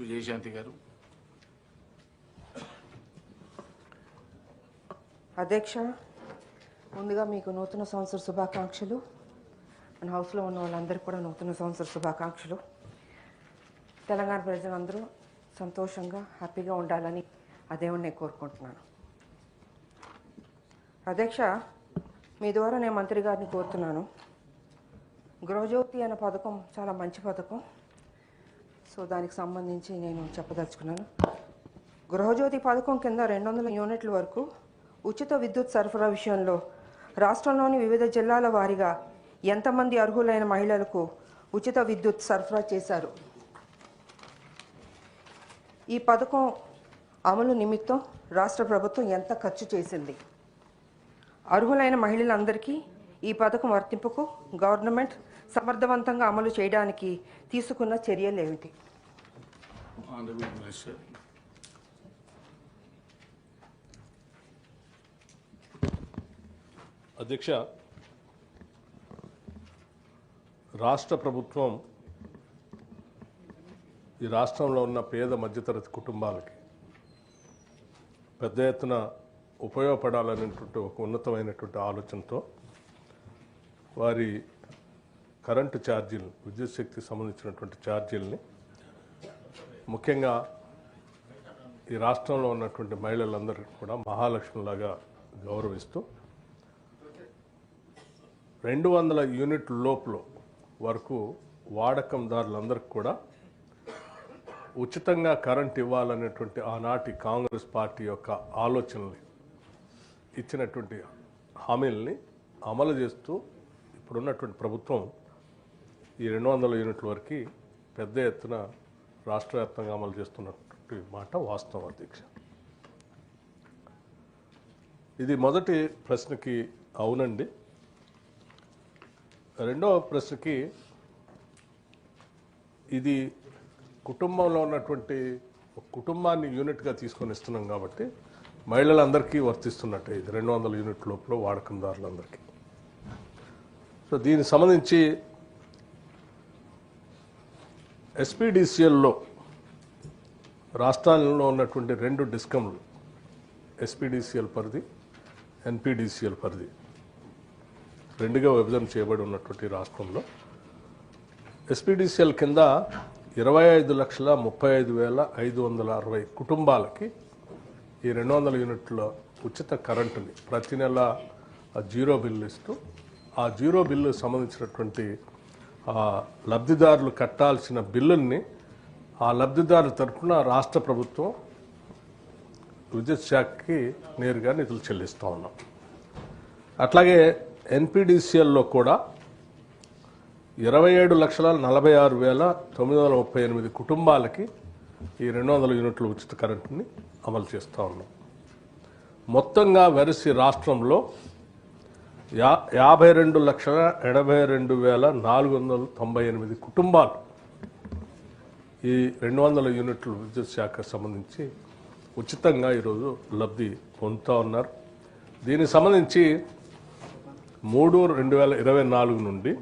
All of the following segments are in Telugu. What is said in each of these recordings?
విజయశాంతి గారు. అధ్యక్ష, ముందుగా మీకు నూతన సంవత్సర శుభాకాంక్షలు. మన హౌస్లో ఉన్న వాళ్ళందరికీ కూడా నూతన సంవత్సర శుభాకాంక్షలు. తెలంగాణ ప్రజలందరూ సంతోషంగా హ్యాపీగా ఉండాలని ఆ దేవుణ్ణి కోరుకుంటున్నాను. అధ్యక్ష, మీ ద్వారా నేను మంత్రి గారిని కోరుతున్నాను. గృహజ్యోతి అనే పథకం చాలా మంచి పథకం. సో దానికి సంబంధించి నేను చెప్పదలుచుకున్నాను. గృహజ్యోతి పథకం కింద 200 యూనిట్ల వరకు ఉచిత విద్యుత్ సరఫరా విషయంలో రాష్ట్రంలోని వివిధ జిల్లాల వారీగా ఎంతమంది అర్హులైన మహిళలకు ఉచిత విద్యుత్ సరఫరా చేశారు? ఈ పథకం అమలు నిమిత్తం రాష్ట్ర ప్రభుత్వం ఎంత ఖర్చు చేసింది? అర్హులైన మహిళలందరికీ ఈ పథకం వర్తింపుకు గవర్నమెంట్ సమర్థవంతంగా అమలు చేయడానికి తీసుకున్న చర్యలు ఏమిటి? అధ్యక్ష, రాష్ట్ర ప్రభుత్వం ఈ రాష్ట్రంలో ఉన్న పేద మధ్యతరగతి కుటుంబాలకి పెద్ద ఎత్తున ఉపయోగపడాలనేటువంటి ఒక ఉన్నతమైనటువంటి ఆలోచనతో వారి కరెంటు ఛార్జీలు, విద్యుత్ శక్తికి సంబంధించినటువంటి ఛార్జీలని ముఖ్యంగా ఈ రాష్ట్రంలో ఉన్నటువంటి మహిళలందరికీ కూడా మహాలక్ష్మిలాగా గౌరవిస్తూ 200 యూనిట్ల లోపల వరకు వాడకందారులందరికీ కూడా ఉచితంగా కరెంట్ ఇవ్వాలనేటువంటి ఆనాటి కాంగ్రెస్ పార్టీ యొక్క ఆలోచనల్ని ఇచ్చినటువంటి హామీలని అమలు చేస్తూ ఇప్పుడున్నటువంటి ప్రభుత్వం ఈ 200 యూనిట్ల వరకు పెద్ద ఎత్తున రాష్ట్ర వ్యాప్తంగా అమలు చేస్తున్నటువంటి మాట వాస్తవం అధ్యక్ష. ఇది మొదటి ప్రశ్నకి అవునండి. రెండవ ప్రశ్నకి, ఇది కుటుంబంలో ఉన్నటువంటి కుటుంబాన్ని యూనిట్గా తీసుకొని ఇస్తున్నాం కాబట్టి మహిళలందరికీ వర్తిస్తున్నట్టే ఇది 200 యూనిట్ లోపల వాడకందారులందరికీ. సో దీనికి సంబంధించి ఎస్పీడీసీఎల్లో రాష్ట్రాల్లో ఉన్నటువంటి 2 డిస్కంలు, ఎస్పీడీసీఎల్ పరిధి, ఎన్పీడీసీఎల్ పరిధి 2గా విభజన చేయబడి ఉన్నటువంటి రాష్ట్రంలో ఎస్పీడీసీఎల్ కింద 25,35,560 కుటుంబాలకి ఈ 200 యూనిట్ల ఉచిత కరెంటుని ప్రతి నెల జీరో బిల్లు ఇస్తూ, ఆ జీరో బిల్లు సంబంధించినటువంటి లబ్ధిదారులు కట్టాల్సిన బిల్లుల్ని ఆ లబ్ధిదారుల తరఫున రాష్ట్ర ప్రభుత్వం విద్యుత్ శాఖకి నేరుగా నిధులు చెల్లిస్తూ ఉన్నాం. అట్లాగే ఎన్పీడీసీఎల్లో కూడా 27,46,938 కుటుంబాలకి ఈ 200 యూనిట్ల ఉచిత కరెంటుని అమలు చేస్తూ ఉన్నాం. మొత్తంగా వెరసి రాష్ట్రంలో 52,82,498 కుటుంబాలు ఈ 200 యూనిట్ల విద్యుత్ శాఖకు సంబంధించి ఉచితంగా ఈరోజు లబ్ధి పొందుతూ ఉన్నారు. దీనికి సంబంధించి 3/2024 నుండి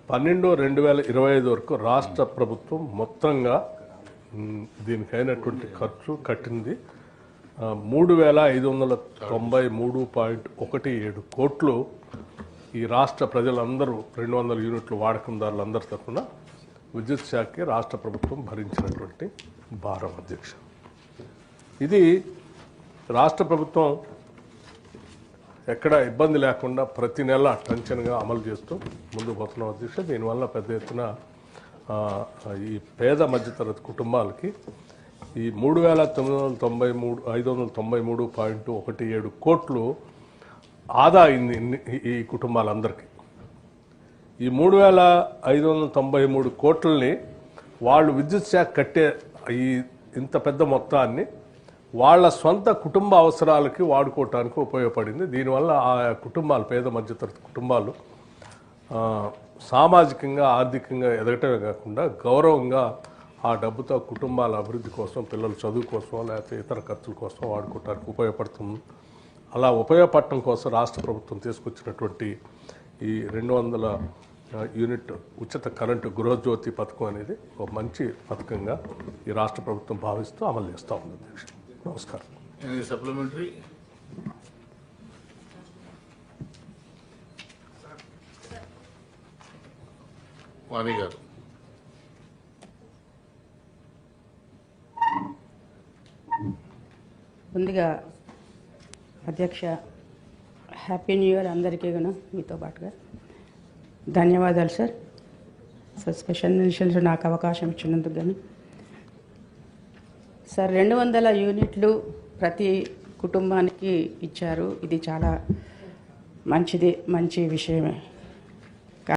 12/2025 వరకు రాష్ట్ర ప్రభుత్వం మొత్తంగా దీనికైనటువంటి ఖర్చు కట్టింది 3,593.17 కోట్లు. ఈ రాష్ట్ర ప్రజలందరూ 200 యూనిట్ల వాడకందారులందరి తరఫున విద్యుత్ శాఖకి రాష్ట్ర ప్రభుత్వం భరించినటువంటి భారం అధ్యక్ష. ఇది రాష్ట్ర ప్రభుత్వం ఎక్కడ ఇబ్బంది లేకుండా ప్రతి నెల టెన్షన్గా అమలు చేస్తూ ముందుకు పోతున్నాం అధ్యక్ష. దీనివల్ల పెద్ద ఎత్తున ఈ పేద మధ్యతరగతి కుటుంబాలకి ఈ 3,593.17 కోట్లు ఆదా అయింది ఈ కుటుంబాలందరికీ. ఈ 3,593 కోట్లని వాళ్ళు విద్యుత్ శాఖ కట్టే ఈ ఇంత పెద్ద మొత్తాన్ని వాళ్ళ సొంత కుటుంబ అవసరాలకి వాడుకోవటానికి ఉపయోగపడింది. దీనివల్ల ఆ కుటుంబాలు, పేద మధ్యతరగతి కుటుంబాలు సామాజికంగా, ఆర్థికంగా ఎదగటమే కాకుండా గౌరవంగా ఆ డబ్బుతో కుటుంబాల అభివృద్ధి కోసం, పిల్లల చదువు కోసం, లేకపోతే ఇతర ఖర్చుల కోసం వాడుకోవటానికి ఉపయోగపడుతుంది. అలా ఉపయోగపడటం కోసం రాష్ట్ర ప్రభుత్వం తీసుకొచ్చినటువంటి ఈ 200 యూనిట్ ఉచిత కరెంటు గృహజ్యోతి పథకం అనేది ఒక మంచి పథకంగా ఈ రాష్ట్ర ప్రభుత్వం భావిస్తూ అమలు చేస్తూ ఉంది అధ్యక్ష. నమస్కారం. Any supplementary? వాణి గారు. ముందుగా అధ్యక్ష హ్యాపీ న్యూ ఇయర్ అందరికీ కూడా మీతో పాటుగా ధన్యవాదాలు సార్. స్పెషల్ మిషన్స్ నాకు అవకాశం ఇచ్చినందుకు కానీ సార్ 200 యూనిట్లు ప్రతి కుటుంబానికి ఇచ్చారు. ఇది చాలా మంచి విషయమే.